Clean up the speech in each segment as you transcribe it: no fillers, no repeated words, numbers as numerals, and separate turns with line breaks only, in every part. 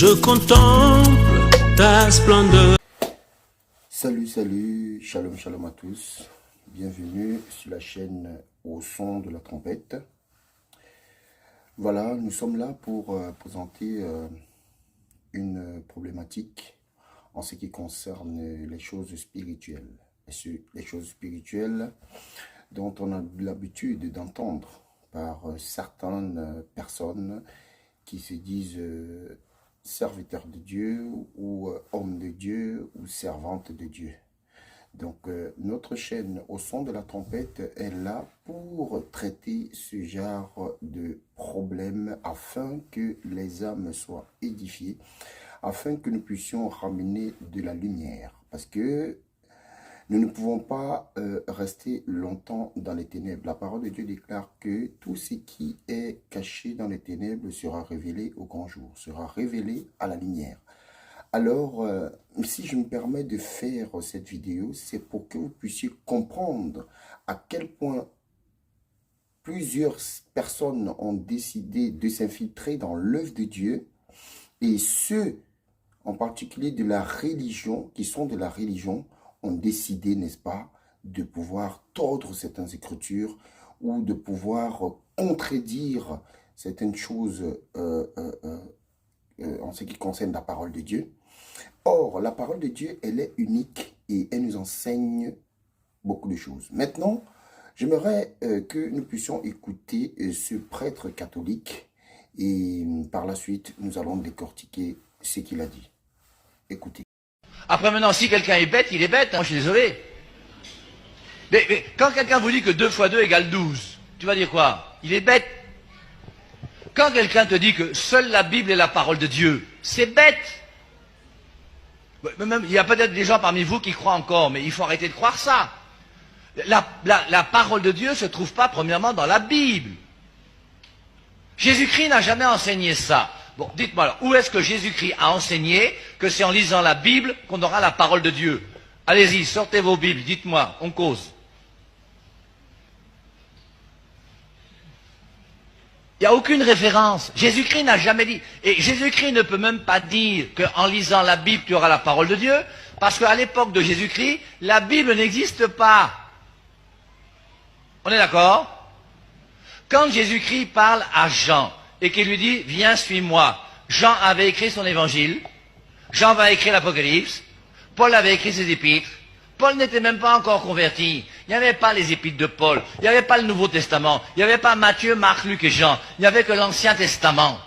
Je contemple ta splendeur.
Salut, salut, shalom, shalom à tous. Bienvenue sur la chaîne Au son de la trompette. Voilà, nous sommes là pour présenter une problématique en ce qui concerne les choses spirituelles. Les choses spirituelles dont on a l'habitude d'entendre par certaines personnes qui se disent serviteurs de Dieu ou hommes de Dieu ou servantes de Dieu. Donc notre chaîne Au son de la trompette est là pour traiter ce genre de problème afin que les âmes soient édifiées, afin que nous puissions ramener de la lumière. Parce que nous ne pouvons pas rester longtemps dans les ténèbres. La parole de Dieu déclare que tout ce qui est caché dans les ténèbres sera révélé au grand jour, sera révélé à la lumière. Alors, si je me permets de faire cette vidéo, c'est pour que vous puissiez comprendre à quel point plusieurs personnes ont décidé de s'infiltrer dans l'œuvre de Dieu, et ceux, en particulier de la religion, qui sont de la religion, ont décidé, n'est-ce pas, de pouvoir tordre certaines écritures ou de pouvoir contredire certaines choses en ce qui concerne la parole de Dieu. Or, la parole de Dieu, elle est unique et elle nous enseigne beaucoup de choses. Maintenant, j'aimerais que nous puissions écouter ce prêtre catholique et par la suite, nous allons décortiquer ce qu'il a dit. Écoutez.
Après maintenant, si quelqu'un est bête, il est bête, hein, je suis désolé. Mais quand quelqu'un vous dit que 2 fois 2 égale 12, tu vas dire quoi? Il est bête. Quand quelqu'un te dit que seule la Bible est la parole de Dieu, c'est bête. Même, il y a peut-être des gens parmi vous qui croient encore, mais il faut arrêter de croire ça. La parole de Dieu ne se trouve pas premièrement dans la Bible. Jésus-Christ n'a jamais enseigné ça. Bon, dites-moi alors, où est-ce que Jésus-Christ a enseigné que c'est en lisant la Bible qu'on aura la parole de Dieu? Allez-y, sortez vos Bibles, dites-moi, on cause. Il n'y a aucune référence. Jésus-Christ n'a jamais dit. Et Jésus-Christ ne peut même pas dire qu'en lisant la Bible, tu auras la parole de Dieu, parce qu'à l'époque de Jésus-Christ, la Bible n'existe pas. On est d'accord? Quand Jésus-Christ parle à Jean, et qu'il lui dit, viens, suis-moi. Jean avait écrit son évangile, Jean va écrire l'Apocalypse, Paul avait écrit ses épîtres, Paul n'était même pas encore converti, il n'y avait pas les épîtres de Paul, il n'y avait pas le Nouveau Testament, il n'y avait pas Matthieu, Marc, Luc et Jean, il n'y avait que l'Ancien Testament.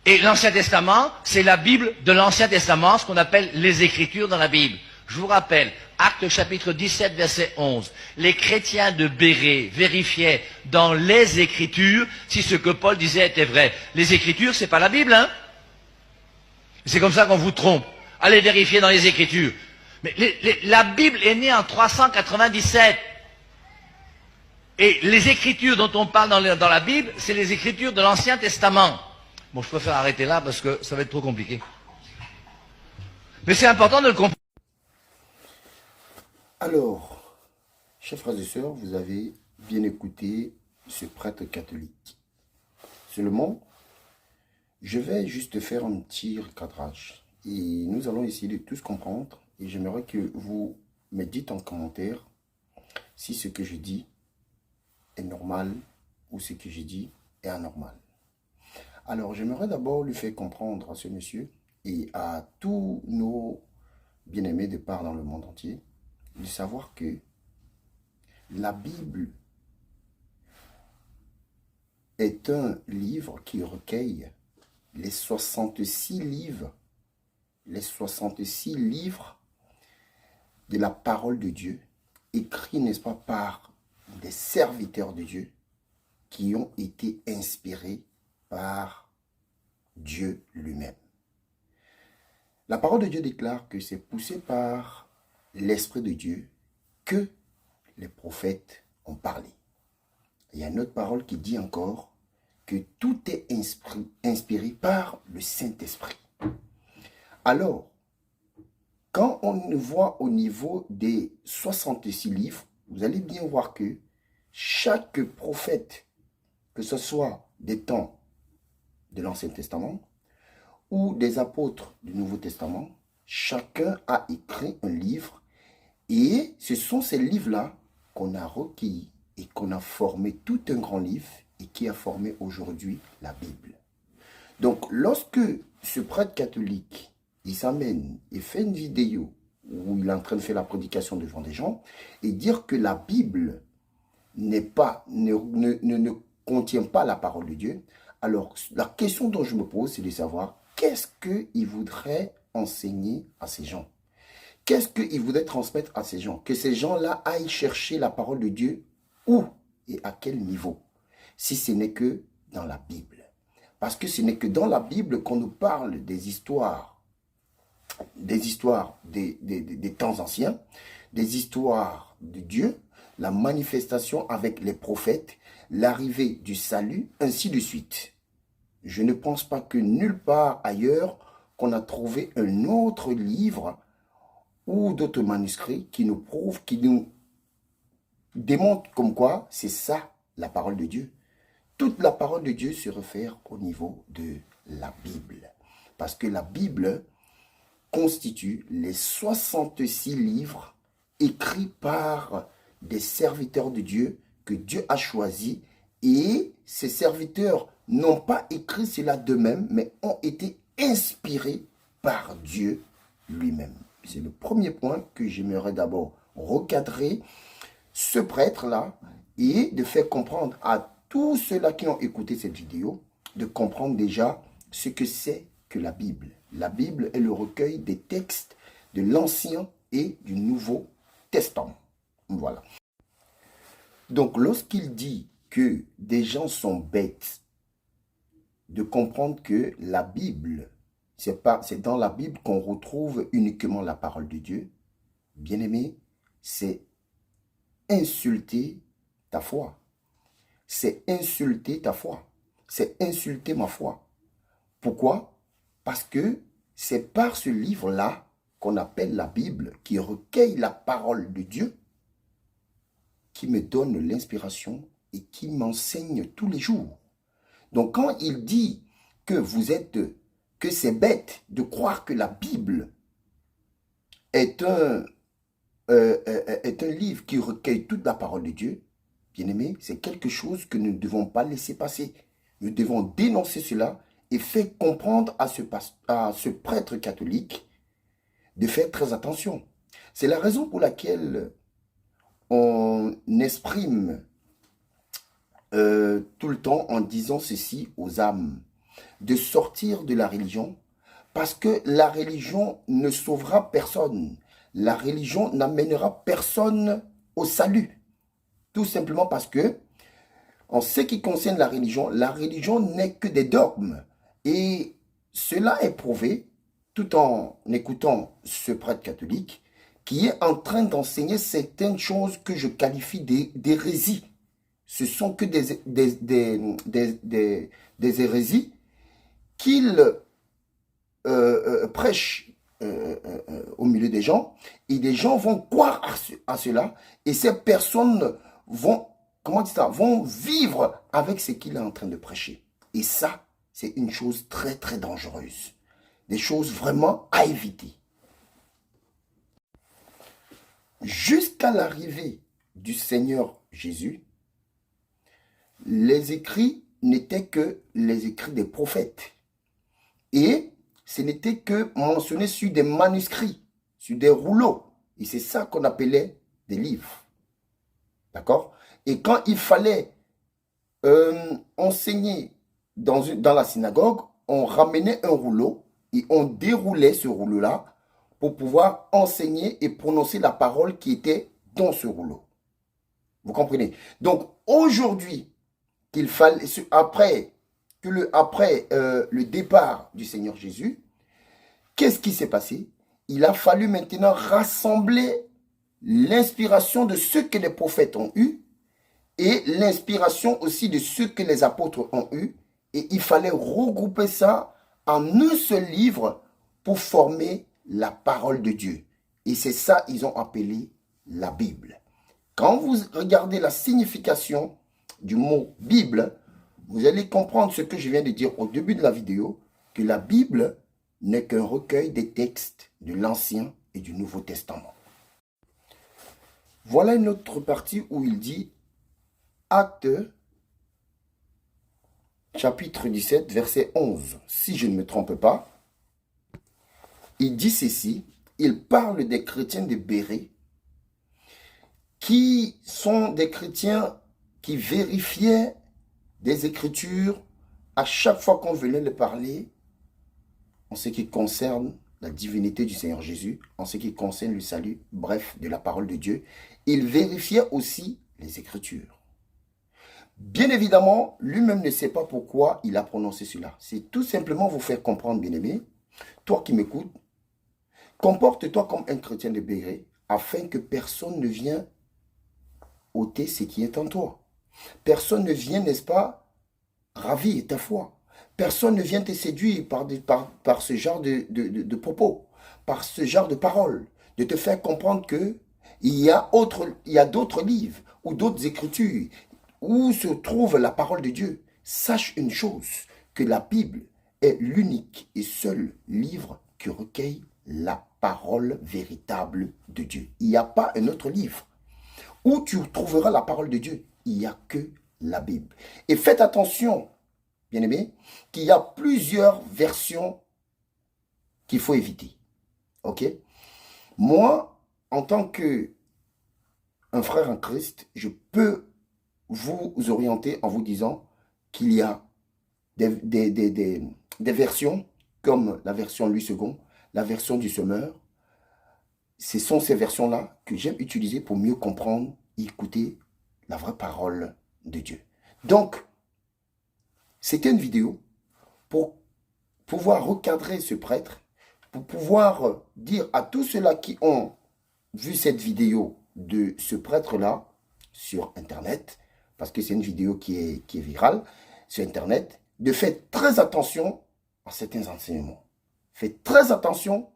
Et l'Ancien Testament, c'est la Bible de l'Ancien Testament, ce qu'on appelle les Écritures dans la Bible. Je vous rappelle, Actes chapitre 17, verset 11. Les chrétiens de Bérée vérifiaient dans les Écritures si ce que Paul disait était vrai. Les Écritures, c'est pas la Bible, hein? C'est comme ça qu'on vous trompe. Allez vérifier dans les Écritures. Mais la Bible est née en 397. Et les Écritures dont on parle dans la Bible, c'est les Écritures de l'Ancien Testament. Bon, je préfère arrêter là parce que ça va être trop compliqué. Mais c'est important de le comprendre.
Alors, chers frères et sœurs, vous avez bien écouté ce prêtre catholique. Seulement, je vais juste faire un petit recadrage. Et nous allons essayer de tous comprendre. Et j'aimerais que vous me dites en commentaire si ce que je dis est normal ou ce que je dis est anormal. Alors, j'aimerais d'abord lui faire comprendre à ce monsieur et à tous nos bien-aimés de part dans le monde entier de savoir que la Bible est un livre qui recueille les 66 livres, de la parole de Dieu, écrits, n'est-ce pas, par des serviteurs de Dieu qui ont été inspirés par Dieu lui-même. La parole de Dieu déclare que c'est poussé par l'Esprit de Dieu que les prophètes ont parlé. Il y a une autre parole qui dit encore que tout est inspiré par le Saint-Esprit. Alors, quand on voit au niveau des 66 livres, vous allez bien voir que chaque prophète, que ce soit des temps de l'Ancien Testament ou des apôtres du Nouveau Testament, chacun a écrit un livre et ce sont ces livres-là qu'on a recueillis et qu'on a formé tout un grand livre et qui a formé aujourd'hui la Bible. Donc, lorsque ce prêtre catholique, il s'amène et fait une vidéo où il est en train de faire la prédication devant des gens et dire que la Bible ne contient pas la parole de Dieu, alors la question dont je me pose, c'est de savoir qu'est-ce qu'il voudrait enseigner à ces gens? Qu'est-ce qu'il voudrait transmettre à ces gens? Que ces gens-là aillent chercher la parole de Dieu où et à quel niveau? Si ce n'est que dans la Bible. Parce que ce n'est que dans la Bible qu'on nous parle des histoires des temps anciens, des histoires de Dieu, la manifestation avec les prophètes, l'arrivée du salut, ainsi de suite. Je ne pense pas que nulle part ailleurs qu'on a trouvé un autre livre ou d'autres manuscrits qui nous prouvent, qui nous démontrent comme quoi c'est ça la parole de Dieu. Toute la parole de Dieu se réfère au niveau de la Bible. Parce que la Bible constitue les 66 livres écrits par des serviteurs de Dieu que Dieu a choisis. Et ces serviteurs n'ont pas écrit cela d'eux-mêmes, mais ont été inspirés par Dieu lui-même. C'est le premier point que j'aimerais d'abord recadrer ce prêtre-là et de faire comprendre à tous ceux-là qui ont écouté cette vidéo, de comprendre déjà ce que c'est que la Bible. La Bible est le recueil des textes de l'Ancien et du Nouveau Testament. Voilà. Donc, lorsqu'il dit que des gens sont bêtes, de comprendre que la Bible, c'est dans la Bible qu'on retrouve uniquement la parole de Dieu, bien-aimé, c'est insulter ta foi. C'est insulter ta foi. C'est insulter ma foi. Pourquoi? Parce que c'est par ce livre-là qu'on appelle la Bible, qui recueille la parole de Dieu, qui me donne l'inspiration et qui m'enseigne tous les jours. Donc quand il dit que c'est bête de croire que la Bible est un livre qui recueille toute la parole de Dieu, bien-aimé, c'est quelque chose que nous ne devons pas laisser passer. Nous devons dénoncer cela et faire comprendre à ce prêtre catholique de faire très attention. C'est la raison pour laquelle on exprime tout le temps en disant ceci aux âmes, de sortir de la religion, parce que la religion ne sauvera personne. La religion n'amènera personne au salut. Tout simplement parce que, en ce qui concerne la religion n'est que des dogmes. Et cela est prouvé, tout en écoutant ce prêtre catholique, qui est en train d'enseigner certaines choses que je qualifie d'hérésie. Ce sont que des hérésies qu'il prêche au milieu des gens, et les gens vont croire à cela, et ces personnes vont, vont vivre avec ce qu'il est en train de prêcher. Et ça, c'est une chose très très dangereuse. Des choses vraiment à éviter. Jusqu'à l'arrivée du Seigneur Jésus, les écrits n'étaient que les écrits des prophètes. Et ce n'était que mentionné sur des manuscrits, sur des rouleaux. Et c'est ça qu'on appelait des livres. D'accord? Et quand il fallait enseigner dans la synagogue, on ramenait un rouleau et on déroulait ce rouleau-là pour pouvoir enseigner et prononcer la parole qui était dans ce rouleau. Vous comprenez? Donc aujourd'hui, après le départ du Seigneur Jésus, qu'est-ce qui s'est passé? Il a fallu maintenant rassembler l'inspiration de ce que les prophètes ont eu et l'inspiration aussi de ce que les apôtres ont eu. Et il fallait regrouper ça en un seul livre pour former la parole de Dieu. Et c'est ça qu'ils ont appelé la Bible. Quand vous regardez la signification du mot Bible, vous allez comprendre ce que je viens de dire au début de la vidéo, que la Bible n'est qu'un recueil des textes de l'Ancien et du Nouveau Testament. Voilà une autre partie où il dit, Actes, chapitre 17, verset 11, si je ne me trompe pas, il dit ceci, il parle des chrétiens de Bérée, qui sont des chrétiens qui vérifiaient des Écritures à chaque fois qu'on venait les parler en ce qui concerne la divinité du Seigneur Jésus, en ce qui concerne le salut, bref, de la parole de Dieu. Il vérifiait aussi les Écritures. Bien évidemment, lui-même ne sait pas pourquoi il a prononcé cela. C'est tout simplement vous faire comprendre, bien-aimé, toi qui m'écoutes, comporte-toi comme un chrétien de Bérée, afin que personne ne vienne ôter ce qui est en toi. Personne ne vient, n'est-ce pas, ravir ta foi. Personne ne vient te séduire par ce genre de propos, par ce genre de paroles, de te faire comprendre que il y a d'autres livres ou d'autres écritures où se trouve la parole de Dieu. Sache une chose, que la Bible est l'unique et seul livre qui recueille la parole véritable de Dieu. Il n'y a pas un autre livre où tu trouveras la parole de Dieu. Il n'y a que la Bible. Et faites attention, bien-aimés, qu'il y a plusieurs versions qu'il faut éviter. Ok? Moi, en tant qu'un frère en Christ, je peux vous orienter en vous disant qu'il y a des versions comme la version Louis II, la version du Semeur. Ce sont ces versions-là que j'aime utiliser pour mieux comprendre et écouter la vraie parole de Dieu. Donc, c'était une vidéo pour pouvoir recadrer ce prêtre, pour pouvoir dire à tous ceux-là qui ont vu cette vidéo de ce prêtre-là sur Internet, parce que c'est une vidéo qui est virale sur Internet, de faire très attention à certains enseignements. Faites très attention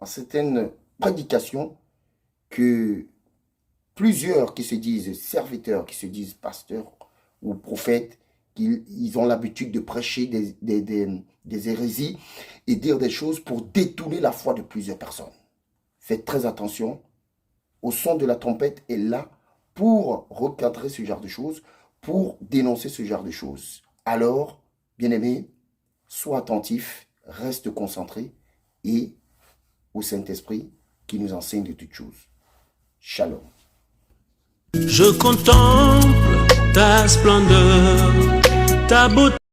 à certaines prédications que plusieurs qui se disent serviteurs, qui se disent pasteurs ou prophètes, ils ont l'habitude de prêcher des hérésies et dire des choses pour détourner la foi de plusieurs personnes. Faites très attention. Au son de la trompette est là pour recadrer ce genre de choses, pour dénoncer ce genre de choses. Alors, bien-aimé, sois attentif, reste concentré et au Saint-Esprit qui nous enseigne de toutes choses. Shalom.
Je contemple ta splendeur, ta beauté.